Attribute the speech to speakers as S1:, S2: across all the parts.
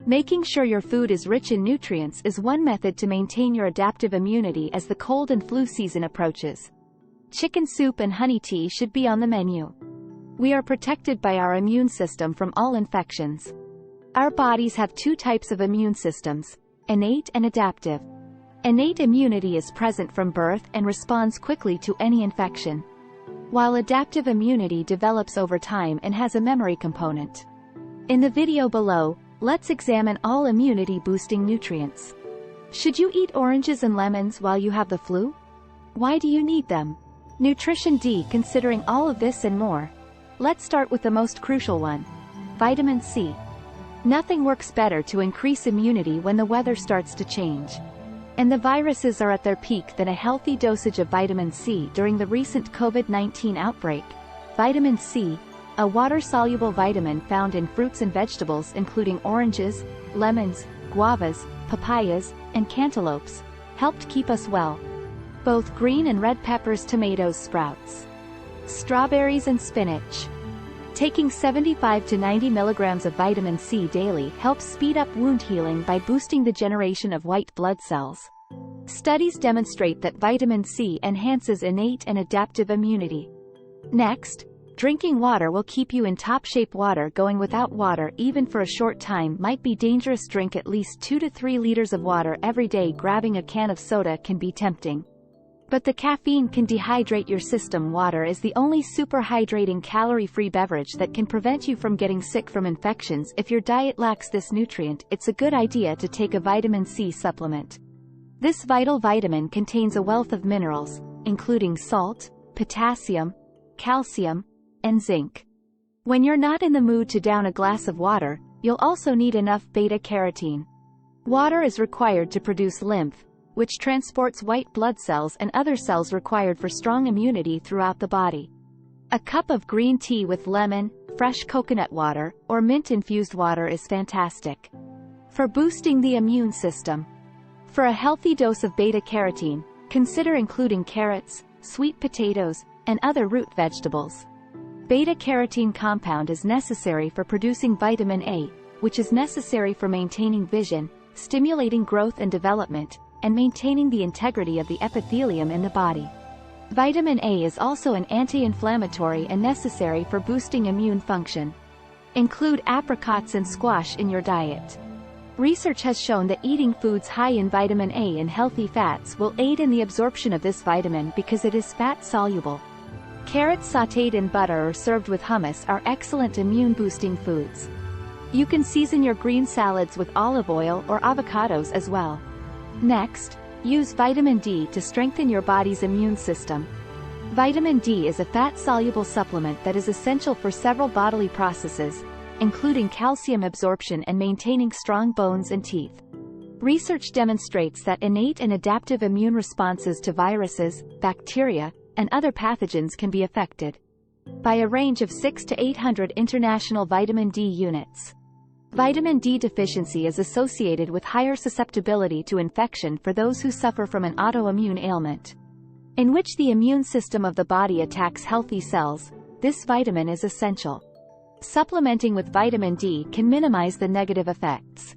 S1: Making sure your food is rich in nutrients is one method to maintain your adaptive immunity as the cold and flu season approaches. Chicken soup and honey tea should be on the menu. We are protected by our immune system from all infections. Our bodies have two types of immune systems, innate and adaptive. Innate immunity is present from birth and responds quickly to any infection, while adaptive immunity develops over time and has a memory component. In the video below, let's examine all immunity-boosting nutrients. Should you eat oranges and lemons while you have the flu? Why do you need them? Nutrition D. Considering all of this and more, let's start with the most crucial one, vitamin C. Nothing works better to increase immunity when the weather starts to change, and the viruses are at their peak than a healthy dosage of vitamin C during the recent COVID-19 outbreak. Vitamin C, a water-soluble vitamin found in fruits and vegetables including oranges, lemons, guavas, papayas, and cantaloupes, helped keep us well. Both green and red peppers, tomatoes, sprouts, strawberries and spinach. Taking 75 to 90 milligrams of vitamin C daily helps speed up wound healing by boosting the generation of white blood cells. Studies demonstrate that vitamin C enhances innate and adaptive immunity. Next, drinking water will keep you in top shape. Water going without water even for a short time might be dangerous. Drink at least 2 to 3 liters of water every day. Grabbing a can of soda can be tempting, but the caffeine can dehydrate your system. Water is the only super hydrating calorie-free beverage that can prevent you from getting sick from infections. If your diet lacks this nutrient, it's a good idea to take a vitamin C supplement. This vital vitamin contains a wealth of minerals, including salt, potassium, calcium, and zinc. When you're not in the mood to down a glass of water, you'll also need enough beta-carotene. Water is required to produce lymph, which transports white blood cells and other cells required for strong immunity throughout the body. A cup of green tea with lemon, fresh coconut water, or mint-infused water is fantastic for boosting the immune system. For a healthy dose of beta-carotene, consider including carrots, sweet potatoes, and other root vegetables. Beta-carotene compound is necessary for producing vitamin A, which is necessary for maintaining vision, stimulating growth and development, and maintaining the integrity of the epithelium in the body. Vitamin A is also an anti-inflammatory and necessary for boosting immune function. Include apricots and squash in your diet. Research has shown that eating foods high in vitamin A and healthy fats will aid in the absorption of this vitamin because it is fat-soluble. Carrots sautéed in butter or served with hummus are excellent immune-boosting foods. You can season your green salads with olive oil or avocados as well. Next, use vitamin D to strengthen your body's immune system. Vitamin D is a fat-soluble supplement that is essential for several bodily processes, including calcium absorption and maintaining strong bones and teeth. Research demonstrates that innate and adaptive immune responses to viruses, bacteria, and other pathogens can be affected by a range of 600 to 800 international vitamin D units. Vitamin D deficiency is associated with higher susceptibility to infection for those who suffer from an autoimmune ailment, in which the immune system of the body attacks healthy cells. This vitamin is essential. Supplementing with vitamin D can minimize the negative effects.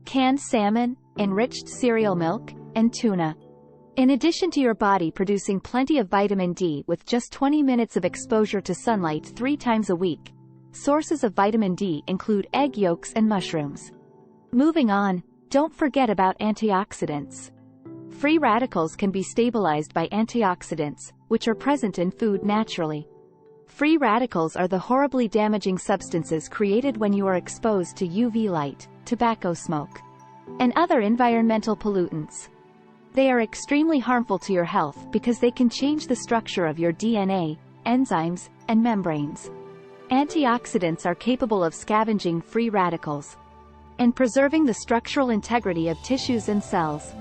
S1: Canned salmon, enriched cereal milk, and tuna. In addition to your body producing plenty of vitamin D with just 20 minutes of exposure to sunlight 3 times a week, sources of vitamin D include egg yolks and mushrooms. Moving on, don't forget about antioxidants. Free radicals can be stabilized by antioxidants, which are present in food naturally. Free radicals are the horribly damaging substances created when you are exposed to UV light, tobacco smoke, and other environmental pollutants. They are extremely harmful to your health because they can change the structure of your DNA, enzymes, and membranes. Antioxidants are capable of scavenging free radicals and preserving the structural integrity of tissues and cells.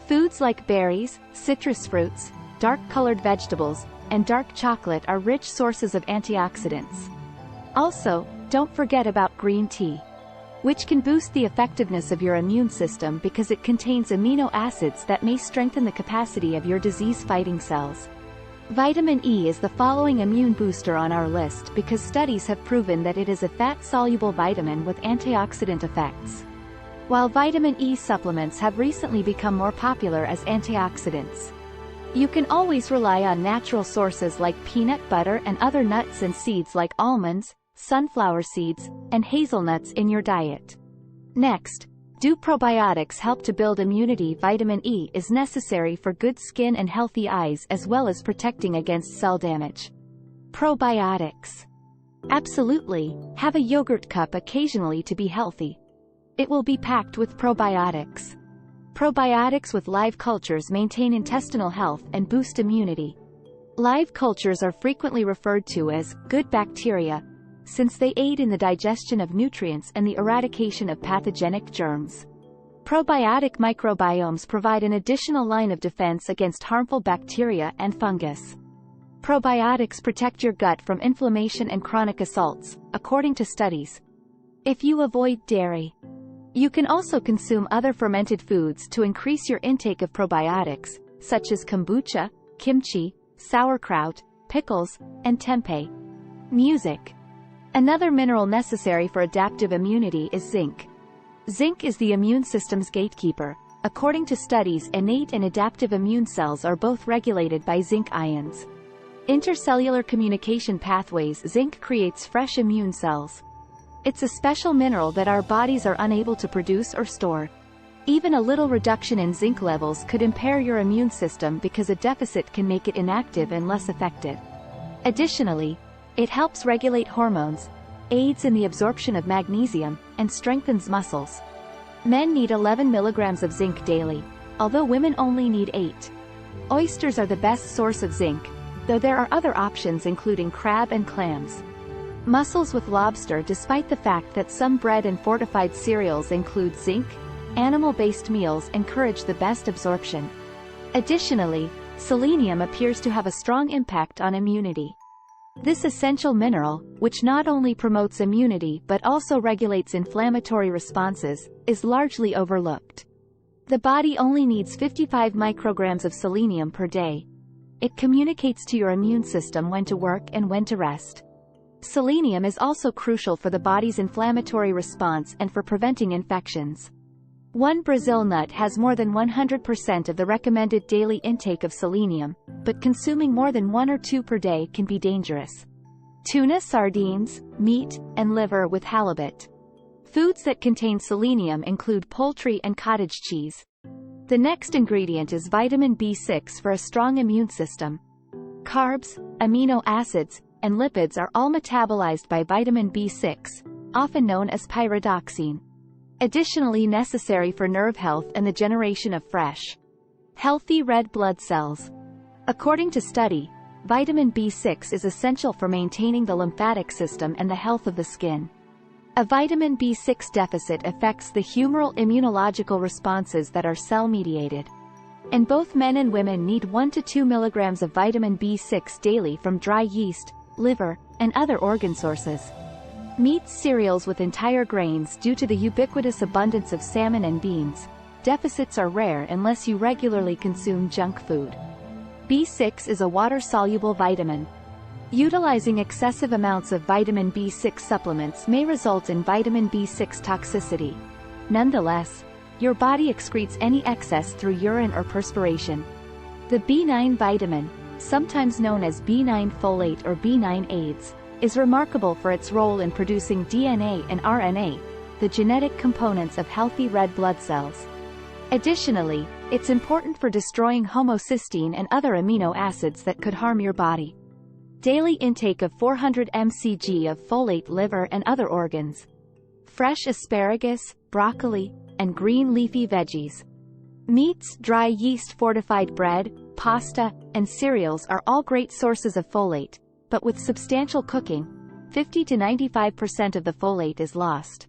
S1: Foods like berries, citrus fruits, dark-colored vegetables, and dark chocolate are rich sources of antioxidants. Also, don't forget about green tea, which can boost the effectiveness of your immune system because it contains amino acids that may strengthen the capacity of your disease-fighting cells. Vitamin E is the following immune booster on our list because studies have proven that it is a fat-soluble vitamin with antioxidant effects. while vitamin E supplements have recently become more popular as antioxidants. You can always rely on natural sources like peanut butter and other nuts and seeds like almonds, sunflower seeds, and hazelnuts in your diet. Next, do probiotics help to build immunity? Vitamin E is necessary for good skin and healthy eyes as well as protecting against cell damage. Probiotics. Absolutely, have a yogurt cup occasionally to be healthy. It will be packed with probiotics. Probiotics with live cultures maintain intestinal health and boost immunity. Live cultures are frequently referred to as good bacteria, since they aid in the digestion of nutrients and the eradication of pathogenic germs. Probiotic microbiomes provide an additional line of defense against harmful bacteria and fungus. Probiotics protect your gut from inflammation and chronic assaults, according to studies. If you avoid dairy, you can also consume other fermented foods to increase your intake of probiotics, such as kombucha, kimchi, sauerkraut, pickles, and tempeh. Music. Another mineral necessary for adaptive immunity is zinc. Zinc is the immune system's gatekeeper. According to studies, innate and adaptive immune cells are both regulated by zinc ions. Intercellular communication pathways. Zinc creates fresh immune cells. It's a special mineral that our bodies are unable to produce or store. Even a little reduction in zinc levels could impair your immune system because a deficit can make it inactive and less effective. Additionally, it helps regulate hormones, aids in the absorption of magnesium, and strengthens muscles. Men need 11 milligrams of zinc daily, although women only need 8. Oysters are the best source of zinc, though there are other options including crab and clams. Mussels with lobster. Despite the fact that some bread and fortified cereals include zinc, animal-based meals encourage the best absorption. Additionally, selenium appears to have a strong impact on immunity. This essential mineral, which not only promotes immunity but also regulates inflammatory responses, is largely overlooked. The body only needs 55 micrograms of selenium per day. It communicates to your immune system when to work and when to rest. Selenium is also crucial for the body's inflammatory response and for preventing infections. One Brazil nut has more than 100% of the recommended daily intake of selenium, but consuming more than 1 or 2 per day can be dangerous. Tuna, sardines, meat, and liver with halibut. Foods that contain selenium include poultry and cottage cheese. The next ingredient is vitamin B6 for a strong immune system. Carbs, amino acids, and lipids are all metabolized by vitamin B6, often known as pyridoxine. Additionally necessary for nerve health and the generation of fresh, healthy red blood cells. According to study, vitamin B6 is essential for maintaining the lymphatic system and the health of the skin. A vitamin B6 deficit affects the humoral immunological responses that are cell-mediated. And both men and women need 1 to 2 milligrams of vitamin B6 daily from dry yeast, liver, and other organ sources. Meats, cereals with entire grains. Due to the ubiquitous abundance of salmon and beans, deficits are rare unless you regularly consume junk food. B6 is a water-soluble vitamin. Utilizing excessive amounts of vitamin B6 supplements may result in vitamin B6 toxicity. Nonetheless, your body excretes any excess through urine or perspiration. The B9 vitamin, sometimes known as B9 folate or B9 AIDS, is remarkable for its role in producing DNA and RNA, the genetic components of healthy red blood cells. Additionally, it's important for destroying homocysteine and other amino acids that could harm your body. Daily intake of 400 mcg of folate. Liver and other organs. Fresh asparagus, broccoli, and green leafy veggies. Meats, dry yeast fortified bread, pasta, and cereals are all great sources of folate, but with substantial cooking, 50 to 95% of the folate is lost.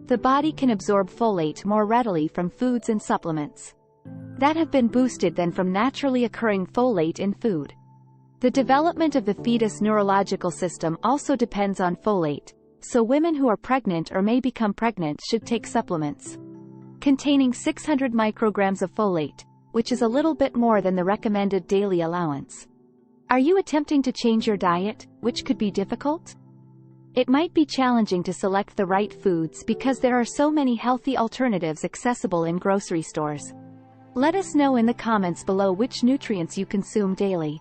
S1: The body can absorb folate more readily from foods and supplements that have been boosted than from naturally occurring folate in food. The development of the fetus neurological system also depends on folate, so women who are pregnant or may become pregnant should take supplements containing 600 micrograms of folate, which is a little bit more than the recommended daily allowance. Are you attempting to change your diet, which could be difficult? It might be challenging to select the right foods because there are so many healthy alternatives accessible in grocery stores. Let us know in the comments below which nutrients you consume daily.